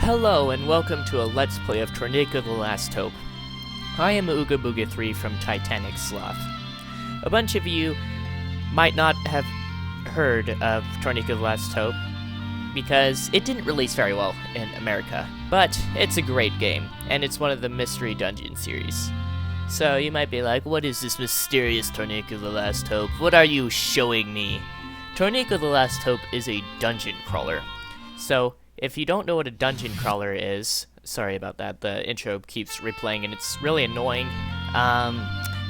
Hello and welcome to a Let's Play of Torneko the Last Hope. I am Ooga Booga 3 from TitanicSloth. A bunch of you might not have heard of Torneko the Last Hope because it didn't release very well in America, but it's a great game, and it's one of the Mystery Dungeon series. So you might be like, what is this mysterious Torneko the Last Hope? What are you showing me? Torneko the Last Hope is a dungeon crawler. So if you don't know what a dungeon crawler is, sorry about that, the intro keeps replaying and it's really annoying.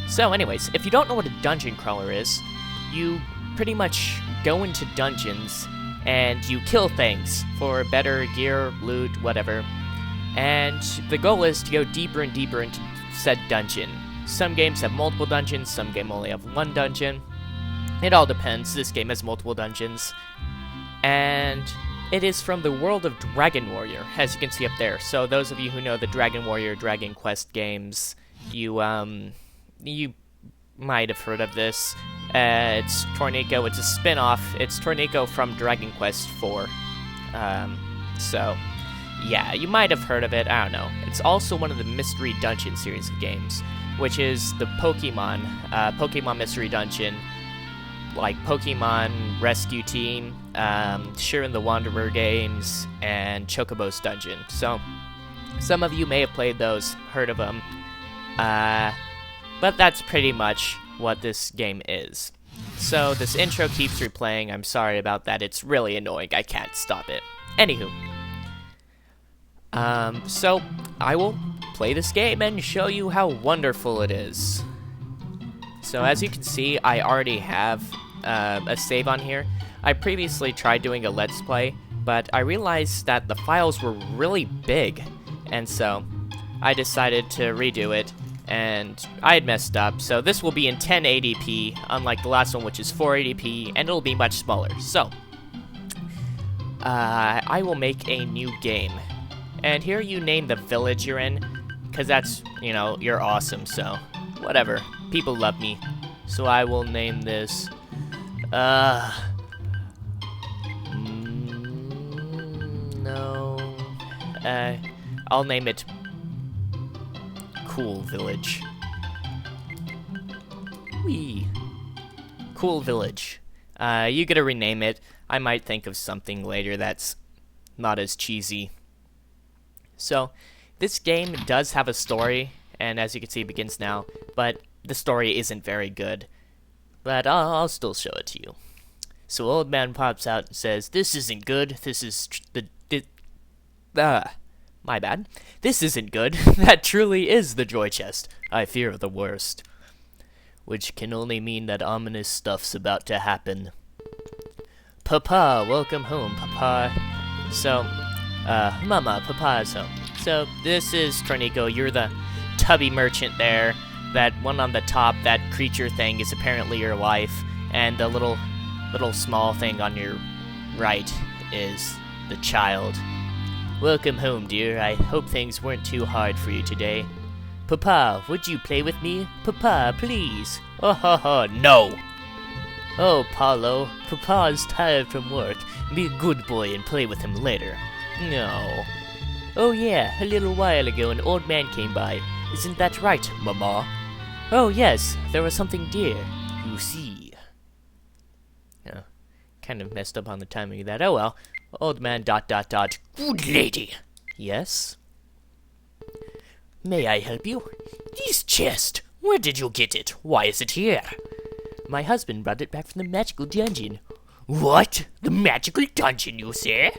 So anyways, if you don't know what a dungeon crawler is, you pretty much go into dungeons and you kill things for better gear, loot, whatever. And the goal is to go deeper and deeper into said dungeon. Some games have multiple dungeons, some games only have one dungeon. It all depends. This game has multiple dungeons. And it is from the world of Dragon Warrior, as you can see up there. So those of you who know the Dragon Warrior, Dragon Quest games, you might have heard of this. It's Torneko. It's a spin-off. It's Torneko from Dragon Quest 4. So, yeah, you might have heard of it. I don't know. It's also one of the Mystery Dungeon series of games, which is the Pokemon Mystery Dungeon, like Pokemon Rescue Team, Shiren the Wanderer games, and Chocobo's Dungeon. So, some of you may have played those, heard of them, but that's pretty much what this game is. So, this intro keeps replaying. I'm sorry about that. It's really annoying. I can't stop it. Anywho. So, I will play this game and show you how wonderful it is. So, as you can see, I already have a save on here. I previously tried doing a Let's Play, but I realized that the files were really big, and so I decided to redo it, and I had messed up. So this will be in 1080p, unlike the last one, which is 480p, and it'll be much smaller. So, I will make a new game. And here you name the village you're in, because that's, you know, you're awesome, so whatever. People love me. So I will name this, I'll name it Cool Village. Whee! Cool Village. You gotta rename it. I might think of something later that's not as cheesy. So, this game does have a story, and as you can see, it begins now, but the story isn't very good. But I'll still show it to you. So old man pops out and says, "This isn't good. This is my bad. This isn't good. That truly is the joy chest. I fear the worst." Which can only mean that ominous stuff's about to happen. Papa, welcome home, Papa. So, Mama, Papa's home. So, this is Torneko. You're the tubby merchant there. That one on the top, that creature thing, is apparently your wife. And the little small thing on your right is the child. Welcome home, dear. I hope things weren't too hard for you today. Papa, would you play with me? Papa, please. Oh, ha, ha, no. Oh, Paulo, Papa's tired from work. Be a good boy and play with him later. No. Oh, yeah, a little while ago an old man came by. Isn't that right, Mama? Oh, yes, there was something dear. You see. Yeah, kind of messed up on the timing of that. Oh, well. Old man, ... Good lady. Yes? May I help you? This chest. Where did you get it? Why is it here? My husband brought it back from the magical dungeon. What? The magical dungeon, you say?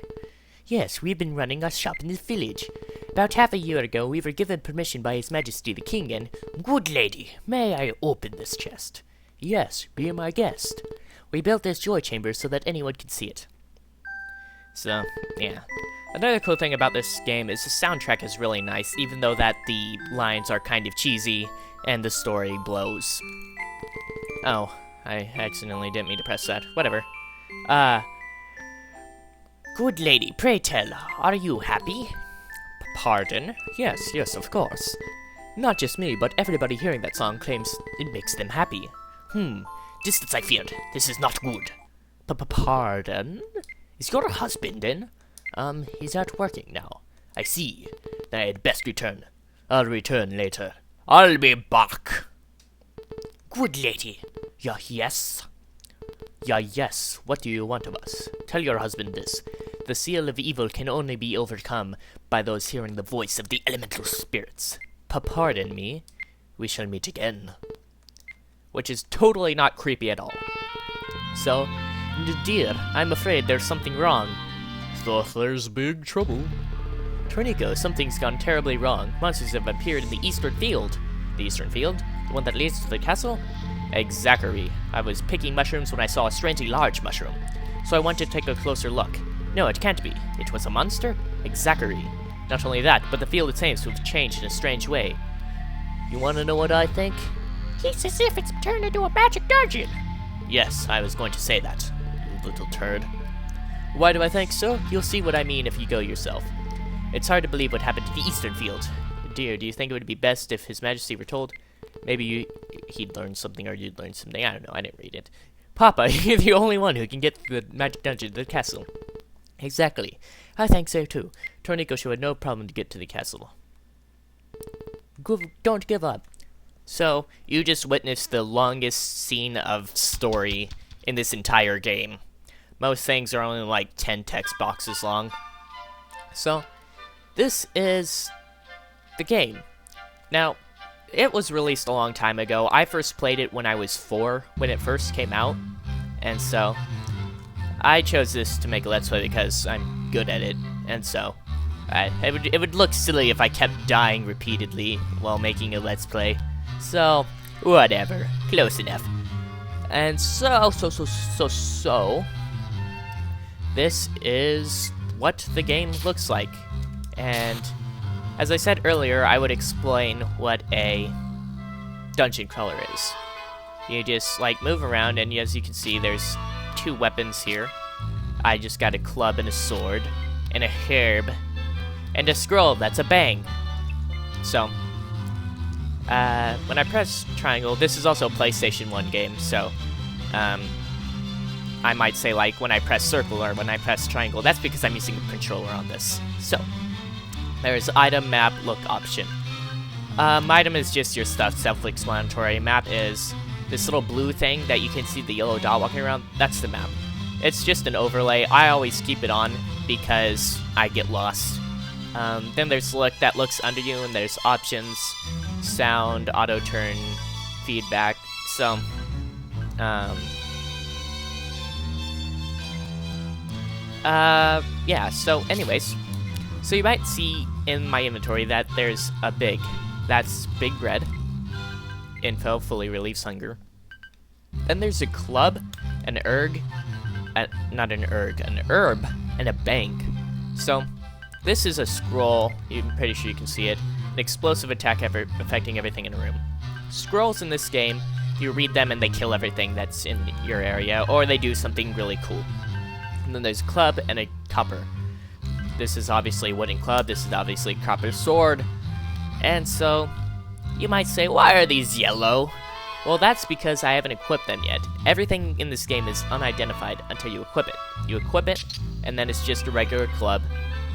Yes, we've been running our shop in this village. About half a year ago, we were given permission by His Majesty the King, and... Good lady, may I open this chest? Yes, be my guest. We built this joy chamber so that anyone could see it. So, yeah. Another cool thing about this game is the soundtrack is really nice, even though that the lines are kind of cheesy, and the story blows. Oh, I accidentally didn't mean to press that. Whatever. Good lady, pray tell, are you happy? Pardon? Yes, of course. Not just me, but everybody hearing that song claims it makes them happy. Just as I feared. This is not good. Pardon? Is your husband in? He's out working now. I see. Then I had best return. I'll return later. I'll be back. Good lady. Yes? Yes. What do you want of us? Tell your husband this. The seal of evil can only be overcome by those hearing the voice of the elemental spirits. Pardon me. We shall meet again. Which is totally not creepy at all. So, dear, I'm afraid there's something wrong. Sloth, there's big trouble. Torneko, something's gone terribly wrong. Monsters have appeared in the eastern field. The eastern field? The one that leads to the castle? Exactly. I was picking mushrooms when I saw a strangely large mushroom. So I went to take a closer look. No, it can't be. It was a monster? Exactly. Not only that, but the field seems to have changed in a strange way. You want to know what I think? It's as if it's turned into a magic dungeon. Yes, I was going to say that, you little turd. Why do I think so? You'll see what I mean if you go yourself. It's hard to believe what happened to the eastern field. Dear, do you think it would be best if His Majesty were told? Maybe he'd learn something or you'd learn something. I don't know, I didn't read it. Papa, you're the only one who can get the magic dungeon to the castle. Exactly. I think so too. Torneko should have no problem to get to the castle. Don't give up. So, you just witnessed the longest scene of story in this entire game. Most things are only like 10 text boxes long. So, this is the game. Now, it was released a long time ago. I first played it when I was 4, when it first came out. And so, I chose this to make a Let's Play because I'm good at it. And so, it would look silly if I kept dying repeatedly while making a Let's Play. So, whatever. Close enough. And so, this is what the game looks like. And as I said earlier, I would explain what a dungeon crawler is. You just, like, move around, and as you can see, there's 2 weapons here. I just got a club and a sword, and a herb, and a scroll that's a bang. So, when I press triangle, this is also a PlayStation 1 game, so, I might say, like, when I press circle or when I press triangle, that's because I'm using a controller on this. So, there's item, map, look option. Item is just your stuff, self-explanatory. Map is this little blue thing that you can see the yellow dot walking around. That's the map. It's just an overlay. I always keep it on because I get lost. Then there's look that looks under you, and there's options, sound, auto turn, feedback. So, yeah, so anyways, so you might see in my inventory that there's a big, that's big red, info, fully relieves hunger. Then there's a club, an erg, not an erg, an herb, and a bank. So, this is a scroll, I'm pretty sure you can see it, an explosive attack affecting everything in a room. Scrolls in this game, you read them and they kill everything that's in your area, or they do something really cool. And then there's a club and a copper. This is obviously a wooden club, this is obviously a copper sword. And so, you might say, why are these yellow? Well, that's because I haven't equipped them yet. Everything in this game is unidentified until you equip it. You equip it, and then it's just a regular club.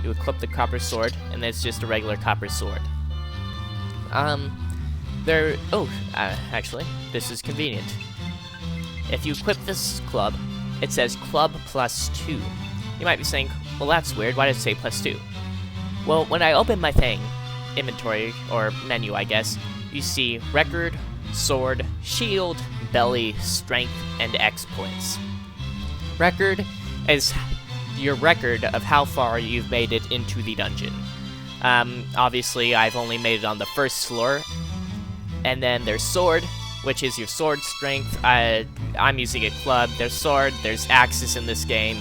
You equip the copper sword, and then it's just a regular copper sword. Actually, this is convenient. If you equip this club, it says club +2. You might be saying, well, that's weird, why does it say +2? Well, when I open my thing, inventory, or menu, I guess, you see record, sword, shield, belly, strength, and X points. Record is your record of how far you've made it into the dungeon. Obviously, I've only made it on the first floor. And then there's sword, which is your sword strength. I'm using a club. There's sword, there's axes in this game,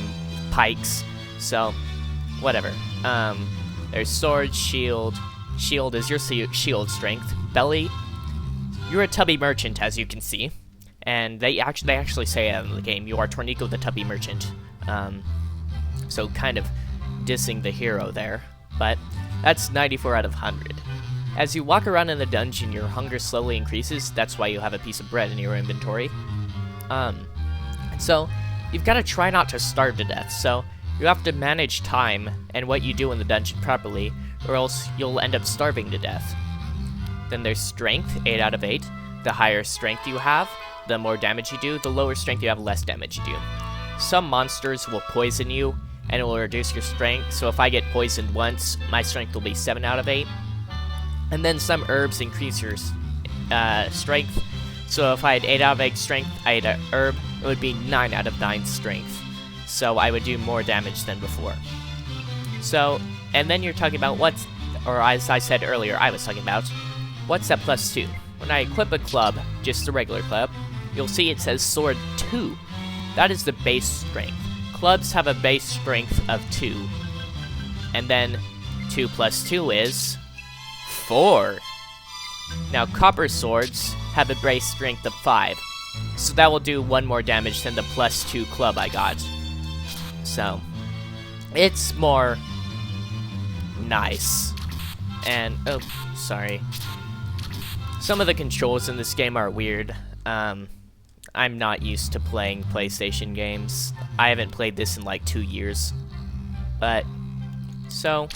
pikes, so whatever. There's sword, shield. Shield is your shield strength. Belly, you're a tubby merchant, as you can see. And they actually say in the game, you are Torneko the tubby merchant. So kind of dissing the hero there. But that's 94 out of 100. As you walk around in the dungeon, your hunger slowly increases. That's why you have a piece of bread in your inventory. So, you've got to try not to starve to death. So, You have to manage time and what you do in the dungeon properly, or else you'll end up starving to death. Then there's strength, 8 out of 8. The higher strength you have, the more damage you do. The lower strength you have, less damage you do. Some monsters will poison you, and it will reduce your strength. So if I get poisoned once, my strength will be 7 out of 8. And then some herbs increase your strength. So if I had 8 out of 8 strength, I had an herb, it would be 9 out of 9 strength. So I would do more damage than before. So, and then you're talking about what's, or as I said earlier, I was talking about, what's that +2? When I equip a club, just a regular club, you'll see it says sword 2. That is the base strength. Clubs have a base strength of 2. And then 2 + 2 is 4. Now copper swords have a base strength of 5. So that will do 1 more damage than the +2 club I got. So, it's more nice. And, oh, sorry. Some of the controls in this game are weird. I'm not used to playing PlayStation games. I haven't played this in like 2 years. But, so,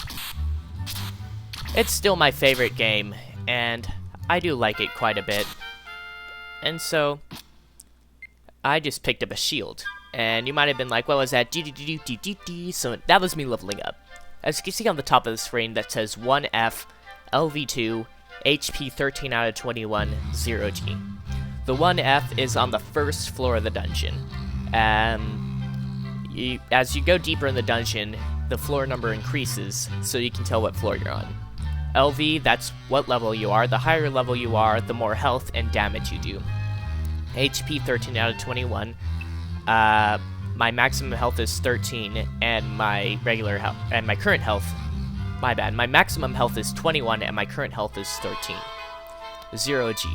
it's still my favorite game, and I do like it quite a bit. And so, I just picked up a shield. And you might have been like, what was that? So that was me leveling up. As you can see on the top of the screen, that says 1F, LV2, HP 13 out of 21, 0G. The 1F is on the first floor of the dungeon. As you go deeper in the dungeon, the floor number increases, so you can tell what floor you're on. LV, that's what level you are. The higher level you are, the more health and damage you do. HP 13 out of 21. My maximum health is 13, and my regular health, and my current health, my bad, my maximum health is 21, and my current health is 13. 0G.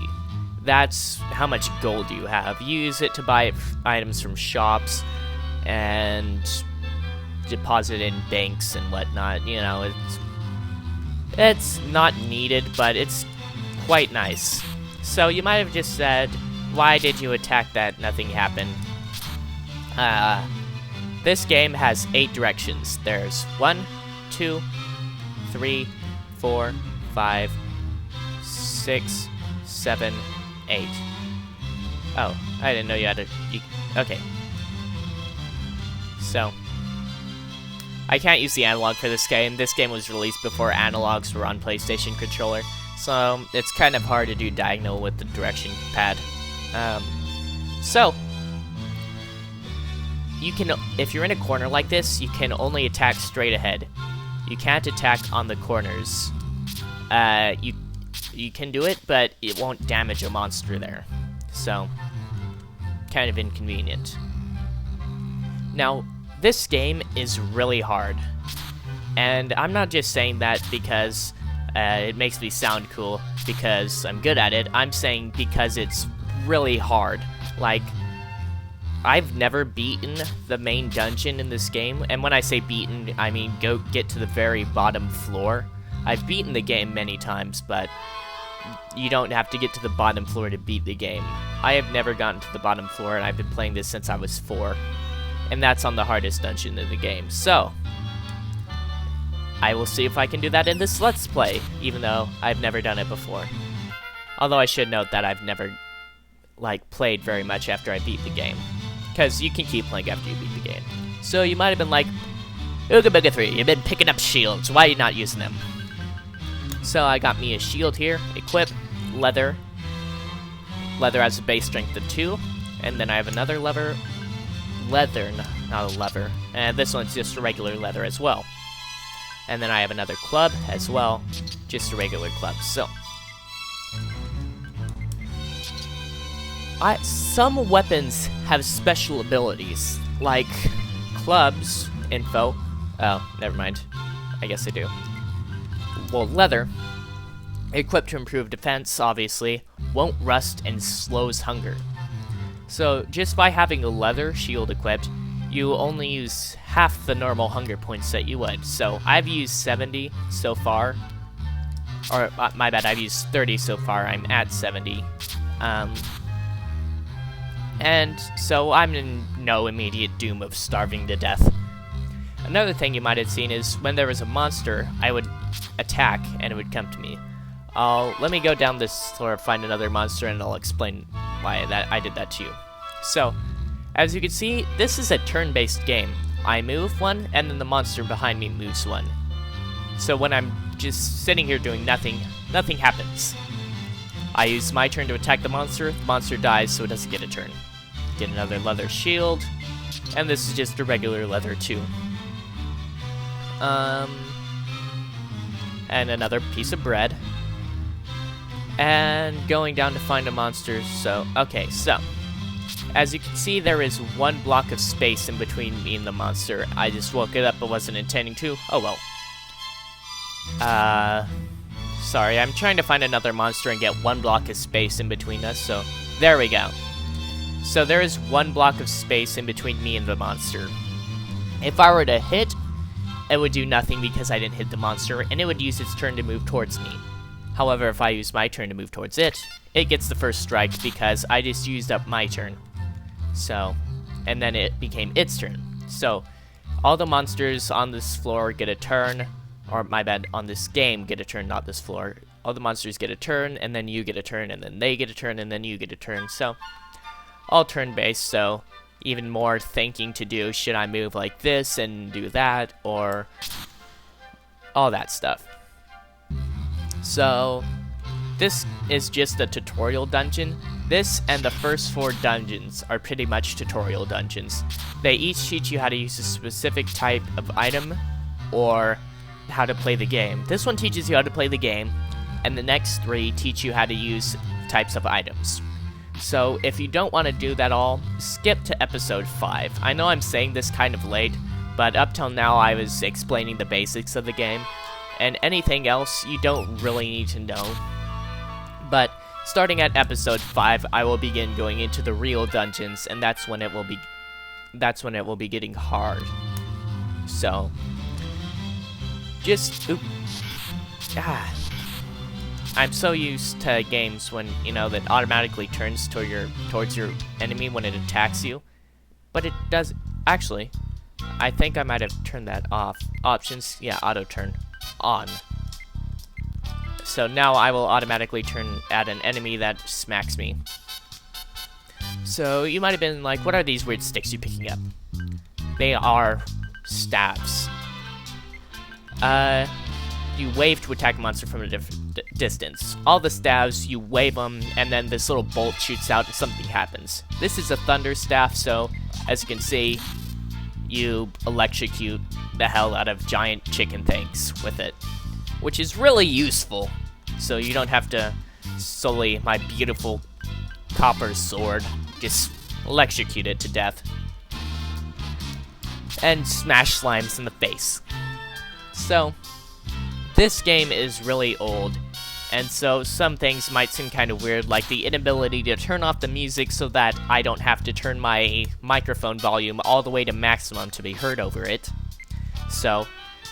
That's how much gold you have. You use it to buy items from shops, and deposit in banks and whatnot. You know, it's not needed, but it's quite nice. So you might have just said, why did you attack that? Nothing happened. This game has 8 directions. There's 1, 2, 3, 4, 5, 6, 7, 8. Oh, I didn't know you had to... okay. So, I can't use the analog for this game. This game was released before analogs were on PlayStation controller, so it's kind of hard to do diagonal with the direction pad. So, you can, if you're in a corner like this, you can only attack straight ahead. You can't attack on the corners. You can do it, but it won't damage a monster there. So, kind of inconvenient. Now, this game is really hard. And I'm not just saying that because it makes me sound cool, because I'm good at it. I'm saying because it's really hard. Like, I've never beaten the main dungeon in this game, and when I say beaten, I mean go get to the very bottom floor. I've beaten the game many times, but you don't have to get to the bottom floor to beat the game. I have never gotten to the bottom floor, and I've been playing this since I was 4, and that's on the hardest dungeon in the game. So, I will see if I can do that in this Let's Play, even though I've never done it before. Although I should note that I've never, played very much after I beat the game. Because you can keep playing after you beat the game. So you might have been like, Ooga Booga 3, you've been picking up shields, why are you not using them? So I got me a shield here, equip, leather. Leather has a base strength of 2. And then I have another leather, not a lever. And this one's just a regular leather as well. And then I have another club as well, just a regular club. So, some weapons have special abilities, like clubs, info. Oh, never mind. I guess they do. Well, leather, equipped to improve defense, obviously, won't rust and slows hunger. So, just by having a leather shield equipped, you only use half the normal hunger points that you would. So, I've used 70 so far. Or, my bad, I've used 30 so far. I'm at 70. And so I'm in no immediate doom of starving to death. Another thing you might have seen is when there was a monster, I would attack and it would come to me. Let me go down this floor, find another monster, and I'll explain why I did that to you. So, as you can see, this is a turn-based game. I move one, and then the monster behind me moves one. So when I'm just sitting here doing nothing, nothing happens. I use my turn to attack the monster dies, so it doesn't get a turn. Get another leather shield, and this is just a regular leather too. And another piece of bread. And going down to find a monster, so, okay, so. As you can see, there is one block of space in between me and the monster. I just woke it up, but wasn't intending to. Oh well. Sorry, I'm trying to find another monster and get one block of space in between us, so there we go. So there is one block of space in between me and the monster. If I were to hit, it would do nothing because I didn't hit the monster, and it would use its turn to move towards me. However, if I use my turn to move towards it, it gets the first strike because I just used up my turn. So, and then it became its turn. So, all the monsters on this floor get a turn, or my bad, on this game get a turn, not this floor. All the monsters get a turn, and then you get a turn, and then they get a turn, and then you get a turn. So, all turn-based, so even more thinking to do. Should I move like this and do that, or all that stuff. So, this is just a tutorial dungeon. This and the first 4 dungeons are pretty much tutorial dungeons. They each teach you how to use a specific type of item, or how to play the game. This one teaches you how to play the game, and the next 3 teach you how to use types of items. So, if you don't want to do that all, skip to episode 5. I know I'm saying this kind of late, but up till now I was explaining the basics of the game, and anything else you don't really need to know. But starting at episode 5, I will begin going into the real dungeons, and that's when it will be getting hard. So, just I'm so used to games when, you know, that automatically turns towards your enemy when it attacks you. But it does, actually, I think I might have turned that off. Options, yeah, auto turn on. So now I will automatically turn at an enemy that smacks me. So you might have been like, what are these weird sticks you're picking up? They are staves. You wave to attack a monster from a different distance. All the staves, you wave them, and then this little bolt shoots out and something happens. This is a thunder staff, so as you can see, you electrocute the hell out of giant chicken things with it, which is really useful, so you don't have to sully my beautiful copper sword. Just electrocute it to death. And smash slimes in the face. So, this game is really old, and so some things might seem kind of weird, like the inability to turn off the music so that I don't have to turn my microphone volume all the way to maximum to be heard over it. So,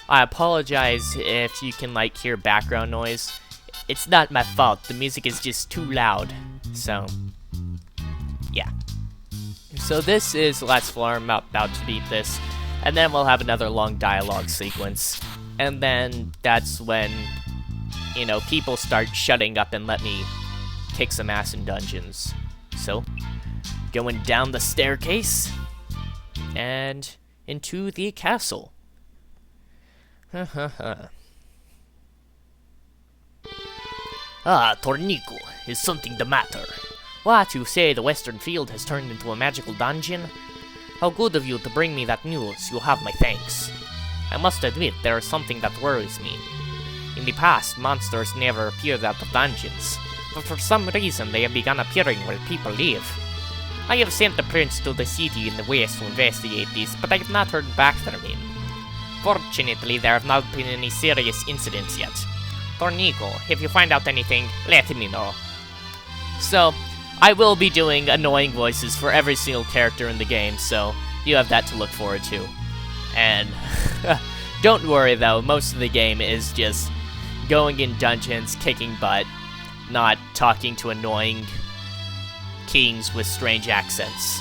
I apologize if you can, like, hear background noise. It's not my fault, the music is just too loud. So, yeah. So this is the last floor. I'm about to beat this, and then we'll have another long dialogue sequence. And then that's when, you know, people start shutting up and let me kick some ass in dungeons. So, going down the staircase and into the castle. Torneko, is something the matter? What, you say the western field has turned into a magical dungeon? How good of you to bring me that news. You have my thanks. I must admit, there is something that worries me. In the past, monsters never appeared out of dungeons, but for some reason they have begun appearing where people live. I have sent the prince to the city in the west to investigate this, but I have not heard back from him. Fortunately, there have not been any serious incidents yet. Torneko, if you find out anything, let me know. So, I will be doing annoying voices for every single character in the game, so you have that to look forward to. And don't worry though, most of the game is just going in dungeons, kicking butt, not talking to annoying kings with strange accents.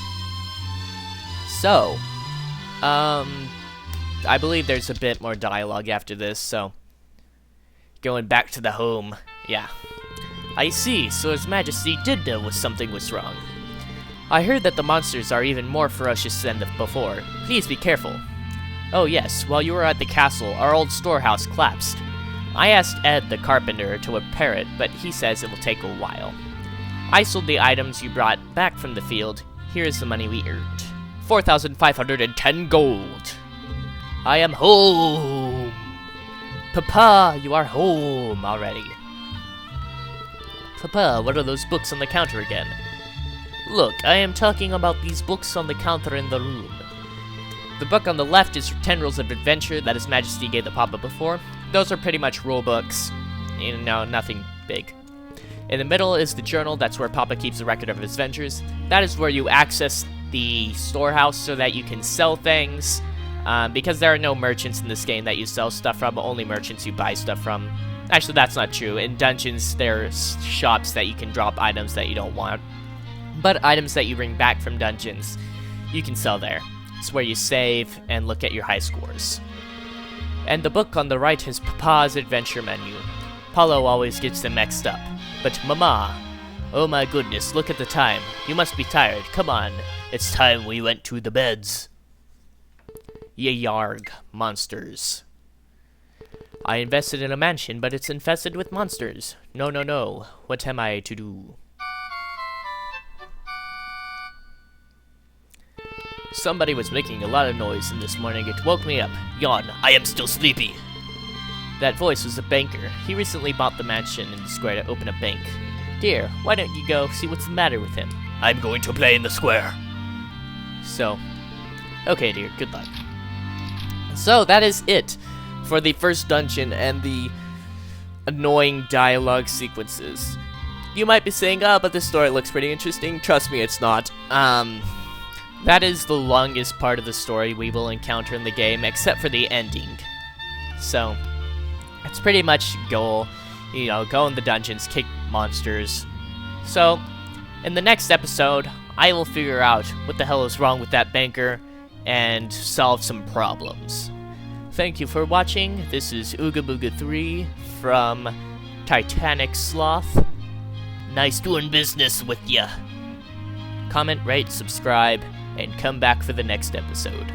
So, I believe there's a bit more dialogue after this, so... Going back to the home. Yeah. I see, so His Majesty did know something was wrong. I heard that the monsters are even more ferocious than before. Please be careful. Oh yes, while you were at the castle, our old storehouse collapsed. I asked Ed the carpenter to repair it, but he says it will take a while. I sold the items you brought back from the field. Here is the money we earned. 4,510 gold. I am home. Papa, you are home already. Papa, what are those books on the counter again? Look, I am talking about these books on the counter in the room. The book on the left is 10 Rules of Adventure that His Majesty gave the Papa before. Those are pretty much rule books. You know, nothing big. In the middle is the journal. That's where Papa keeps a record of his adventures. That is where you access the storehouse so that you can sell things. Because there are no merchants in this game that you sell stuff from, only merchants you buy stuff from. Actually, that's not true. In dungeons, there's shops that you can drop items that you don't want. But items that you bring back from dungeons, you can sell there. It's where you save and look at your high scores. And the book on the right is Papa's adventure menu. Paulo always gets them mixed up. But Mama, oh my goodness, look at the time. You must be tired. Come on, it's time we went to the beds. Yarg, monsters. I invested in a mansion, but it's infested with monsters. No, no, no. What am I to do? Somebody was making a lot of noise, and this morning it woke me up. Yawn, I am still sleepy. That voice was a banker. He recently bought the mansion in the square to open a bank. Dear, why don't you go see what's the matter with him? I'm going to play in the square. So, okay dear, good luck. So, that is it for the first dungeon and the annoying dialogue sequences. You might be saying, but this story looks pretty interesting. Trust me, it's not. That is the longest part of the story we will encounter in the game, except for the ending. So, it's pretty much goal, you know, go in the dungeons, kick monsters. So, in the next episode, I will figure out what the hell is wrong with that banker and solve some problems. Thank you for watching. This is Ooga Booga 3 from TitanicSloth. Nice doing business with ya. Comment, rate, subscribe, and come back for the next episode.